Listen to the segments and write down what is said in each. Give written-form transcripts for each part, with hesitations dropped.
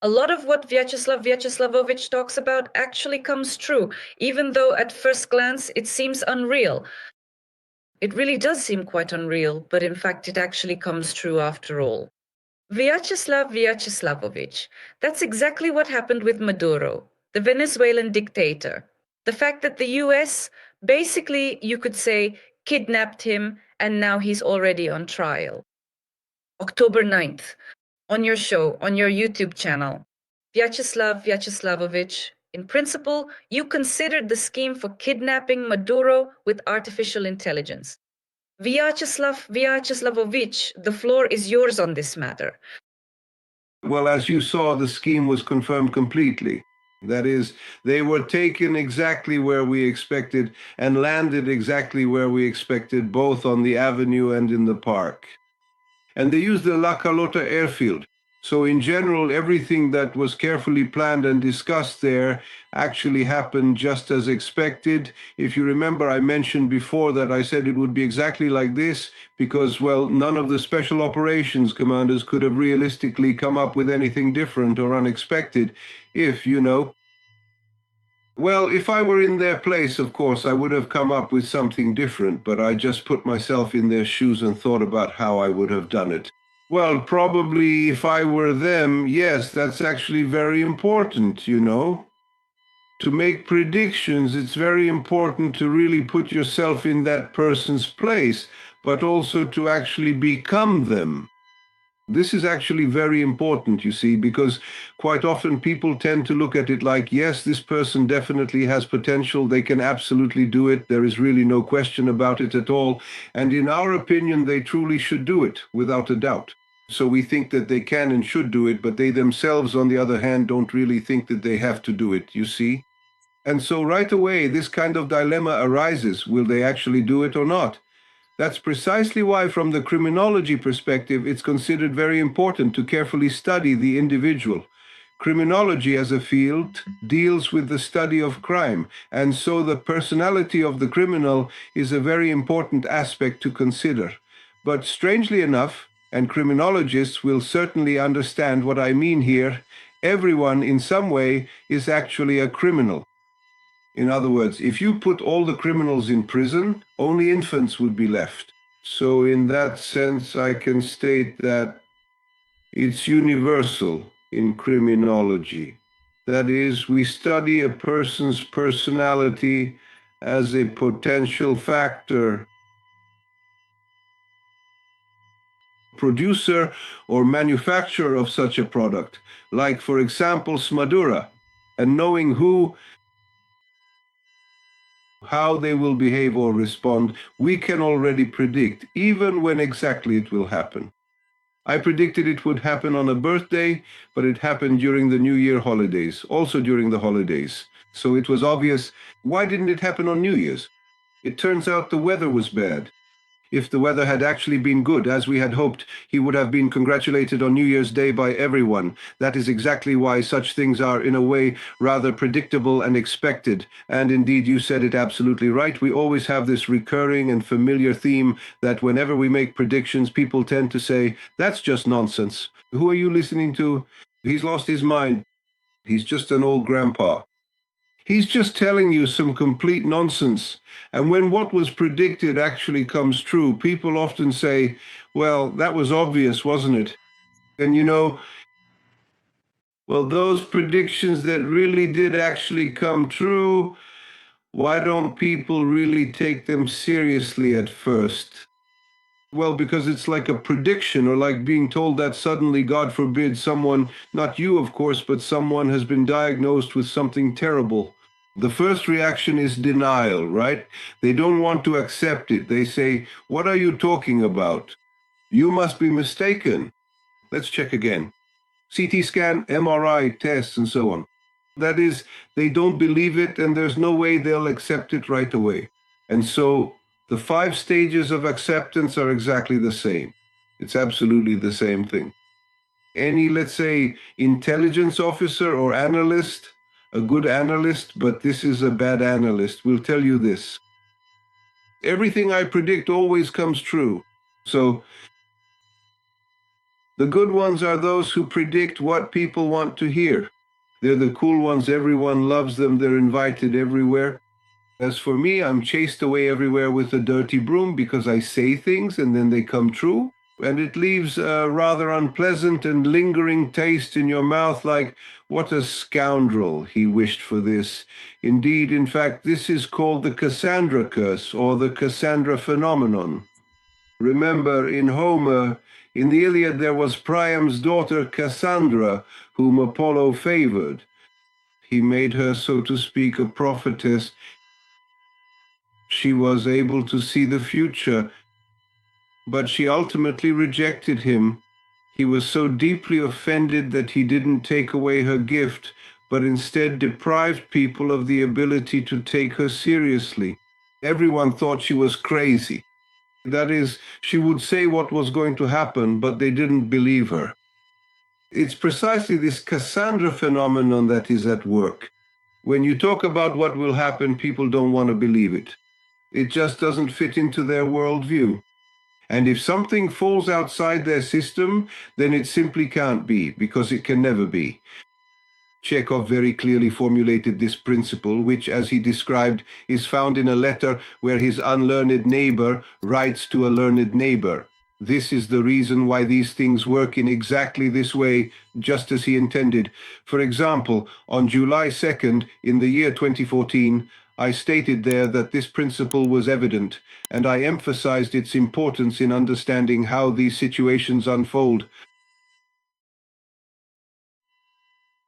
A lot of what Vyacheslav Vyacheslavovich talks about actually comes true, even though at first glance it seems unreal. It really does seem quite unreal, but in fact it actually comes true after all. Vyacheslav Vyacheslavovich, that's exactly what happened with Maduro, the Venezuelan dictator. The fact that the US basically, you could say, kidnapped him and now he's already on trial. October 9th, on your show, on your YouTube channel, Vyacheslav Vyacheslavovich, in principle, you considered the scheme for kidnapping Maduro with artificial intelligence. Vyacheslav Vyacheslavovich, the floor is yours on this matter. Well, as you saw, the scheme was confirmed completely. That is, they were taken exactly where we expected and landed exactly where we expected, both on the avenue and in the park. And they used the La Carlota airfield. So in general, everything that was carefully planned and discussed there actually happened just as expected. If you remember, I mentioned before that I said it would be exactly like this because, well, none of the special operations commanders could have realistically come up with anything different or unexpected if, well, if I were in their place, of course, I would have come up with something different, but I just put myself in their shoes and thought about how I would have done it. Well, probably if I were them, yes, that's actually very important, To make predictions, it's very important to really put yourself in that person's place, but also to actually become them. This is actually very important, you see, because quite often people tend to look at it like, yes, this person definitely has potential, they can absolutely do it, there is really no question about it at all, and in our opinion, they truly should do it, without a doubt. So we think that they can and should do it, but they themselves, on the other hand, don't really think that they have to do it, you see? And so right away, this kind of dilemma arises. Will they actually do it or not? That's precisely why, from the criminology perspective, it's considered very important to carefully study the individual. Criminology as a field deals with the study of crime, and so the personality of the criminal is a very important aspect to consider. But strangely enough, and criminologists will certainly understand what I mean here, everyone in some way is actually a criminal. In other words, if you put all the criminals in prison, only infants would be left. So in that sense, I can state that it's universal in criminology. That is, we study a person's personality as a potential factor, producer or manufacturer of such a product, like, for example, Smadura, and knowing how they will behave or respond, we can already predict, even when exactly it will happen. I predicted it would happen on a birthday, but it happened during the New Year holidays, also during the holidays. So it was obvious. Why didn't it happen on New Year's? It turns out the weather was bad. If the weather had actually been good, as we had hoped, he would have been congratulated on New Year's Day by everyone. That is exactly why such things are, in a way, rather predictable and expected. And indeed, you said it absolutely right. We always have this recurring and familiar theme that whenever we make predictions, people tend to say, that's just nonsense. Who are you listening to? He's lost his mind. He's just an old grandpa. He's just telling you some complete nonsense. And when what was predicted actually comes true, people often say, well, that was obvious, wasn't it? And well, those predictions that really did actually come true, why don't people really take them seriously at first? Well, because it's like a prediction or like being told that suddenly, God forbid, someone, not you, of course, but someone has been diagnosed with something terrible. The first reaction is denial, right? They don't want to accept it. They say, what are you talking about? You must be mistaken. Let's check again. CT scan, MRI, tests, and so on. That is, they don't believe it, and there's no way they'll accept it right away. And so the 5 stages of acceptance are exactly the same. It's absolutely the same thing. Any, let's say, intelligence officer or analyst, a good analyst, but this is a bad analyst, will tell you this. Everything I predict always comes true. So The good ones are those who predict what people want to hear. They're the cool ones. Everyone loves them. They're invited everywhere. As for me, I'm chased away everywhere with a dirty broom because I say things and then they come true. And it leaves a rather unpleasant and lingering taste in your mouth like, what a scoundrel, he wished for this. Indeed, in fact, this is called the Cassandra curse or the Cassandra phenomenon. Remember, in Homer, in the Iliad, there was Priam's daughter Cassandra, whom Apollo favored. He made her, so to speak, a prophetess. She was able to see the future, but she ultimately rejected him. He was so deeply offended that he didn't take away her gift, but instead deprived people of the ability to take her seriously. Everyone thought she was crazy. That is, she would say what was going to happen, but they didn't believe her. It's precisely this Cassandra phenomenon that is at work. When you talk about what will happen, people don't want to believe it. It just doesn't fit into their worldview. And if something falls outside their system, then it simply can't be, because it can never be. Chekhov very clearly formulated this principle, which, as he described, is found in a letter where his unlearned neighbor writes to a learned neighbor. This is the reason why these things work in exactly this way, just as he intended. For example, on July 2nd, in the year 2014, I stated there that this principle was evident, and I emphasized its importance in understanding how these situations unfold.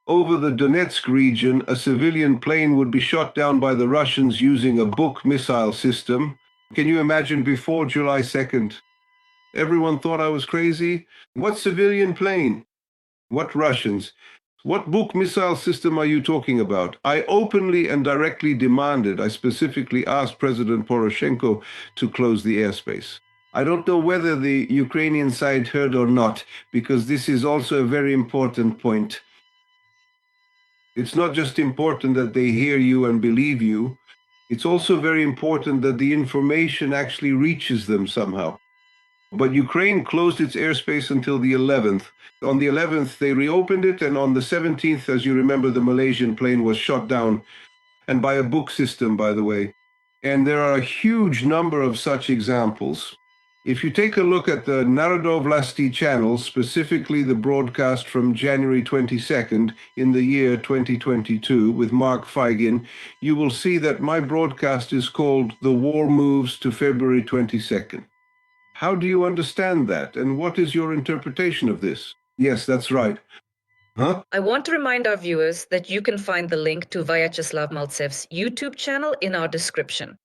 Over the Donetsk region, a civilian plane would be shot down by the Russians using a Buk missile system. Can you imagine before July 2nd? Everyone thought I was crazy. What civilian plane? What Russians? What Buk missile system are you talking about? I openly and directly demanded, I specifically asked President Poroshenko to close the airspace. I don't know whether the Ukrainian side heard or not, because this is also a very important point. It's not just important that they hear you and believe you. It's also very important that the information actually reaches them somehow. But Ukraine closed its airspace until the 11th. On the 11th, they reopened it, and on the 17th, as you remember, the Malaysian plane was shot down, and by a Buk system, by the way. And there are a huge number of such examples. If you take a look at the Narodovlasti channel, specifically the broadcast from January 22nd in the year 2022 with Mark Feigin, you will see that my broadcast is called The War Moves to February 22nd. How do you understand that, and what is your interpretation of this? Yes, that's right. Huh? I want to remind our viewers that you can find the link to Vyacheslav Maltsev's YouTube channel in our description.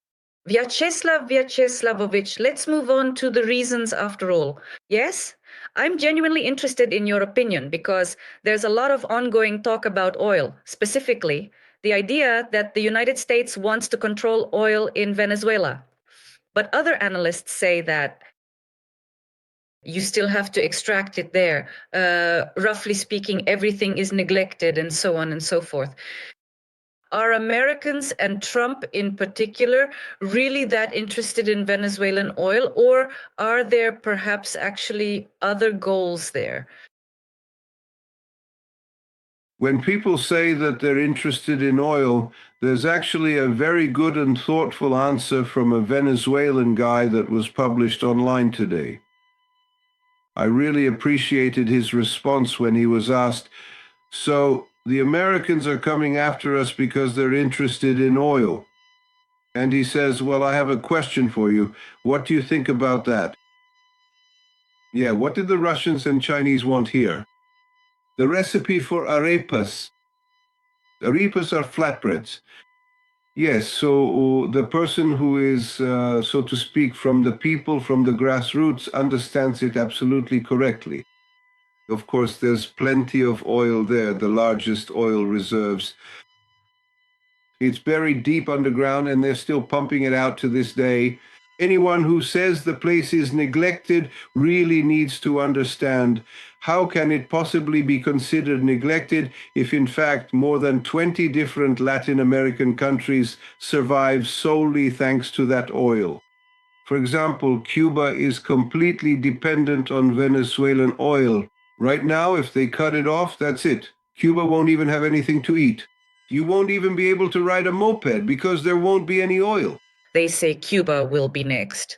Vyacheslavovich, let's move on to the reasons after all. Yes, I'm genuinely interested in your opinion because there's a lot of ongoing talk about oil, specifically the idea that the United States wants to control oil in Venezuela. But other analysts say that you still have to extract it there. Roughly speaking, everything is neglected and so on and so forth. Are Americans and Trump in particular really that interested in Venezuelan oil, or are there perhaps actually other goals there? When people say that they're interested in oil, there's actually a very good and thoughtful answer from a Venezuelan guy that was published online today. I really appreciated his response when he was asked, so the Americans are coming after us because they're interested in oil. And he says, well, I have a question for you. What do you think about that? Yeah, what did the Russians and Chinese want here? The recipe for arepas. Arepas are flatbreads. Yes, so the person who is, so to speak, from the people, from the grassroots, understands it absolutely correctly. Of course, there's plenty of oil there, the largest oil reserves. It's buried deep underground, and they're still pumping it out to this day. Anyone who says the place is neglected really needs to understand how can it possibly be considered neglected if in fact more than 20 different Latin American countries survive solely thanks to that oil. For example, Cuba is completely dependent on Venezuelan oil. Right now, if they cut it off, that's it. Cuba won't even have anything to eat. You won't even be able to ride a moped because there won't be any oil. They say Cuba will be next.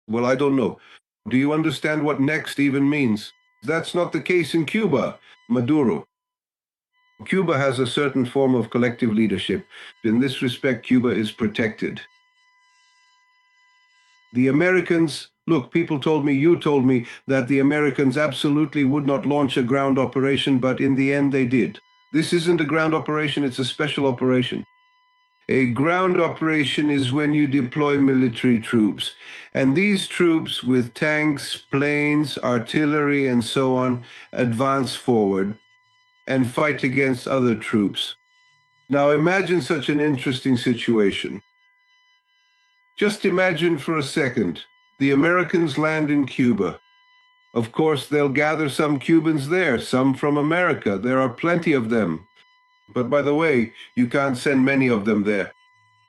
Well, I don't know. Do you understand what next even means? That's not the case in Cuba. Maduro. Cuba has a certain form of collective leadership. In this respect, Cuba is protected. The Americans, look, people told me, you told me, that the Americans absolutely would not launch a ground operation, but in the end they did. This isn't a ground operation, it's a special operation. A ground operation is when you deploy military troops. And these troops, with tanks, planes, artillery, and so on, advance forward and fight against other troops. Now imagine such an interesting situation. Just imagine for a second, the Americans land in Cuba. Of course, they'll gather some Cubans there, some from America. There are plenty of them. But by the way, you can't send many of them there.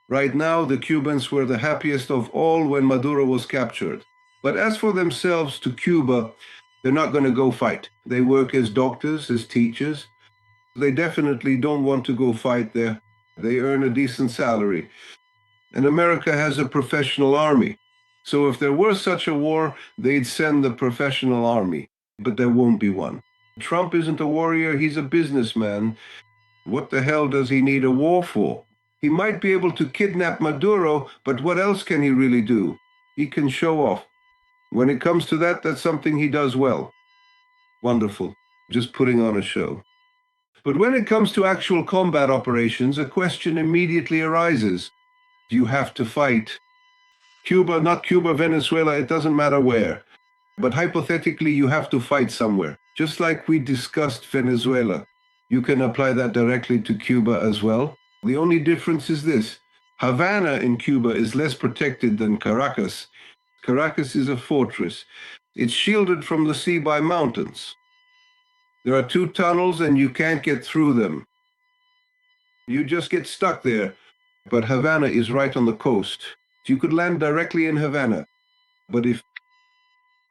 Right now, the Cubans were the happiest of all when Maduro was captured. But as for themselves to Cuba, they're not going to go fight. They work as doctors, as teachers. They definitely don't want to go fight there. They earn a decent salary. And America has a professional army. So if there were such a war, they'd send the professional army. But there won't be one. Trump isn't a warrior, he's a businessman. What the hell does he need a war for? He might be able to kidnap Maduro, but what else can he really do? He can show off. When it comes to that, that's something he does well. Wonderful. Just putting on a show. But when it comes to actual combat operations, a question immediately arises. You have to fight. Cuba, not Cuba, Venezuela, it doesn't matter where. But hypothetically, you have to fight somewhere. Just like we discussed Venezuela. You can apply that directly to Cuba as well. The only difference is this. Havana in Cuba is less protected than Caracas. Caracas is a fortress. It's shielded from the sea by mountains. There are 2 tunnels and you can't get through them. You just get stuck there. But Havana is right on the coast. You could land directly in Havana. But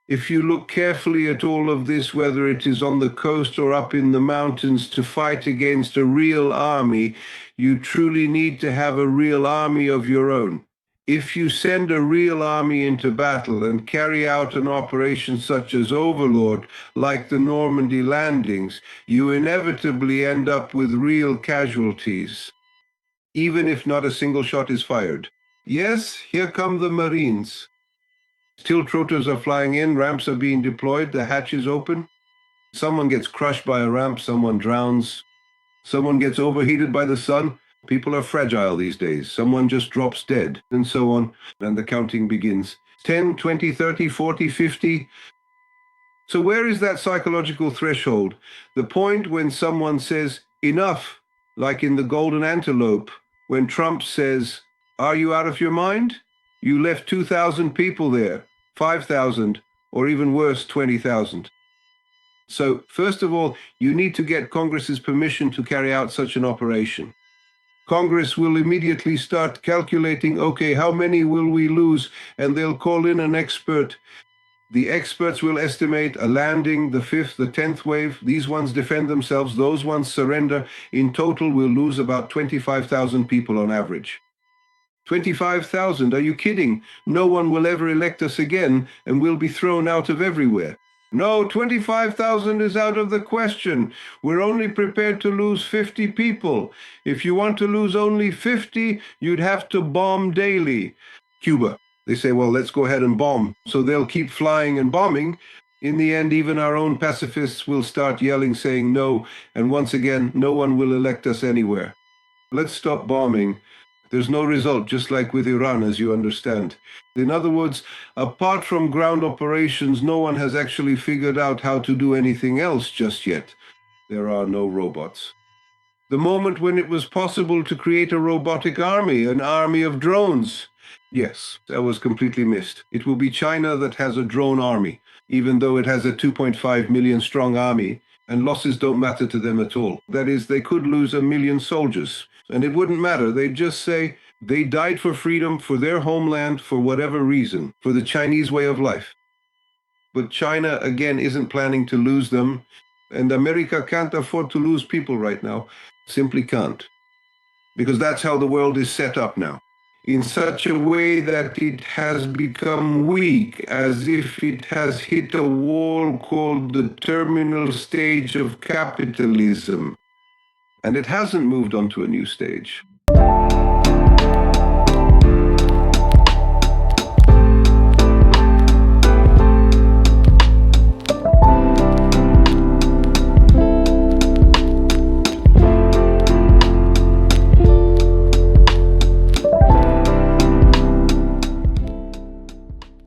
if you look carefully at all of this, whether it is on the coast or up in the mountains, to fight against a real army, you truly need to have a real army of your own. If you send a real army into battle and carry out an operation such as Overlord, like the Normandy landings, you inevitably end up with real casualties, even if not a single shot is fired. Yes, here come the Marines. Tilt rotors are flying in, ramps are being deployed, the hatch is open. Someone gets crushed by a ramp, someone drowns. Someone gets overheated by the sun. People are fragile these days. Someone just drops dead, and so on. And the counting begins. 10, 20, 30, 40, 50. So where is that psychological threshold? The point when someone says, enough, like in the Golden Antelope, when Trump says, are you out of your mind? You left 2,000 people there, 5,000, or even worse, 20,000. So, first of all, you need to get Congress's permission to carry out such an operation. Congress will immediately start calculating, okay, how many will we lose? And they'll call in an expert. The experts will estimate a landing, the 5th, the 10th wave. These ones defend themselves, those ones surrender. In total, we'll lose about 25,000 people on average. 25,000, are you kidding? No one will ever elect us again, and we'll be thrown out of everywhere. No, 25,000 is out of the question. We're only prepared to lose 50 people. If you want to lose only 50, you'd have to bomb daily. Cuba. They say, well, let's go ahead and bomb. So they'll keep flying and bombing. In the end, even our own pacifists will start yelling, saying no. And once again, no one will elect us anywhere. Let's stop bombing. There's no result, just like with Iran, as you understand. In other words, apart from ground operations, no one has actually figured out how to do anything else just yet. There are no robots. The moment when it was possible to create a robotic army, an army of drones. Yes, that was completely missed. It will be China that has a drone army, even though it has a 2.5 million strong army, and losses don't matter to them at all. That is, they could lose 1 million soldiers. And it wouldn't matter. They'd just say they died for freedom, for their homeland, for whatever reason, for the Chinese way of life. But China, again, isn't planning to lose them. And America can't afford to lose people right now. Simply can't. Because that's how the world is set up now. In such a way that it has become weak, as if it has hit a wall called the terminal stage of capitalism. And it hasn't moved on to a new stage.